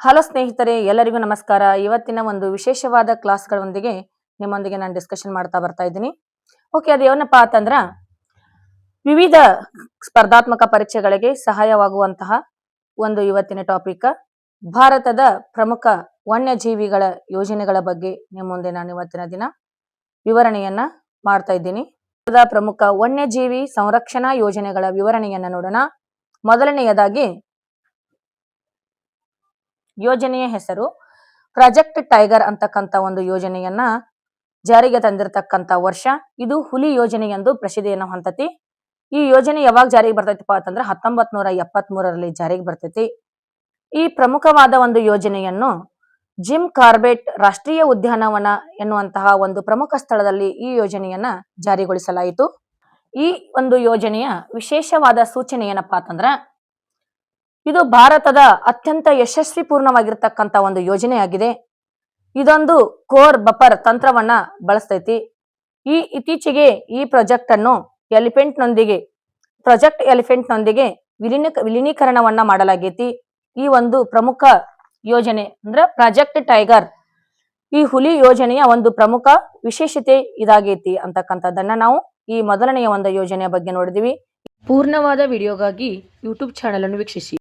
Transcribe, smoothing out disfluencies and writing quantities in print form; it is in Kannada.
ಹಲೋ ಸ್ನೇಹಿತರೆ, ಎಲ್ಲರಿಗೂ ನಮಸ್ಕಾರ. ಇವತ್ತಿನ ಒಂದು ವಿಶೇಷವಾದ ಕ್ಲಾಸ್ಗಳೊಂದಿಗೆ ನಿಮ್ಮೊಂದಿಗೆ ನಾನು ಡಿಸ್ಕಷನ್ ಬರ್ತಾ ಇದ್ದೀನಿ. ಓಕೆ, ಅದು ಏನಪ್ಪಾ ಅಂತಂದ್ರ ವಿವಿಧ ಸ್ಪರ್ಧಾತ್ಮಕ ಪರೀಕ್ಷೆಗಳಿಗೆ ಸಹಾಯವಾಗುವಂತಹ ಒಂದು ಇವತ್ತಿನ ಟಾಪಿಕ್ ಭಾರತದ ಪ್ರಮುಖ ವನ್ಯಜೀವಿಗಳ ಯೋಜನೆಗಳ ಬಗ್ಗೆ ನಿಮ್ಮ ಮುಂದೆ ನಾನು ಇವತ್ತಿನ ದಿನ ವಿವರಣೆಯನ್ನ ಮಾಡ್ತಾ ಇದ್ದೀನಿ. ಪ್ರಮುಖ ವನ್ಯಜೀವಿ ಸಂರಕ್ಷಣಾ ಯೋಜನೆಗಳ ವಿವರಣೆಯನ್ನ ನೋಡೋಣ. ಮೊದಲನೆಯದಾಗಿ ಯೋಜನೆಯ ಹೆಸರು ಪ್ರಾಜೆಕ್ಟ್ ಟೈಗರ್ ಅಂತಕ್ಕಂಥ ಒಂದು ಯೋಜನೆಯನ್ನ ಜಾರಿಗೆ ತಂದಿರತಕ್ಕಂಥ ವರ್ಷ ಇದು ಹುಲಿ ಯೋಜನೆ ಎಂದು ಪ್ರಸಿದ್ಧಿಯನ್ನು ಹೊಂದತಿ. ಈ ಯೋಜನೆ ಯಾವಾಗ ಜಾರಿಗೆ ಬರ್ತೈತಿಪ್ಪ ಅಂತಂದ್ರೆ 1973ರಲ್ಲಿ ಜಾರಿಗೆ ಬರ್ತೈತಿ. ಈ ಪ್ರಮುಖವಾದ ಒಂದು ಯೋಜನೆಯನ್ನು ಜಿಮ್ ಕಾರ್ಬೆಟ್ ರಾಷ್ಟ್ರೀಯ ಉದ್ಯಾನವನ ಎನ್ನುವಂತಹ ಒಂದು ಪ್ರಮುಖ ಸ್ಥಳದಲ್ಲಿ ಈ ಯೋಜನೆಯನ್ನ ಜಾರಿಗೊಳಿಸಲಾಯಿತು. ಈ ಒಂದು ಯೋಜನೆಯ ವಿಶೇಷವಾದ ಸೂಚನೆ ಏನಪ್ಪಾ ಅಂತಂದ್ರ ಇದು ಭಾರತದ ಅತ್ಯಂತ ಯಶಸ್ವಿಪೂರ್ಣವಾಗಿರ್ತಕ್ಕಂಥ ಒಂದು ಯೋಜನೆಯಾಗಿದೆ. ಇದೊಂದು ಕೋರ್ ಬಫರ್ ತಂತ್ರವನ್ನ ಬಳಸ್ತೈತಿ. ಇತ್ತೀಚೆಗೆ ಈ ಪ್ರಾಜೆಕ್ಟ್ ಎಲಿಫೆಂಟ್ ನೊಂದಿಗೆ ವಿಲೀನೀಕರಣವನ್ನ ಮಾಡಲಾಗೈತಿ. ಈ ಒಂದು ಪ್ರಮುಖ ಯೋಜನೆ ಅಂದ್ರೆ ಪ್ರಾಜೆಕ್ಟ್ ಟೈಗರ್ ಈ ಹುಲಿ ಯೋಜನೆಯ ಒಂದು ಪ್ರಮುಖ ವಿಶೇಷತೆ ಇದಾಗೈತಿ ಅಂತಕ್ಕಂಥದ್ದನ್ನ ನಾವು ಈ ಮೊದಲನೆಯ ಒಂದು ಯೋಜನೆಯ ಬಗ್ಗೆ ನೋಡಿದ್ವಿ. ಪೂರ್ಣವಾದ ವಿಡಿಯೋಗಾಗಿ ಯೂಟ್ಯೂಬ್ ಚಾನೆಲ್ ಅನ್ನು ವೀಕ್ಷಿಸಿ.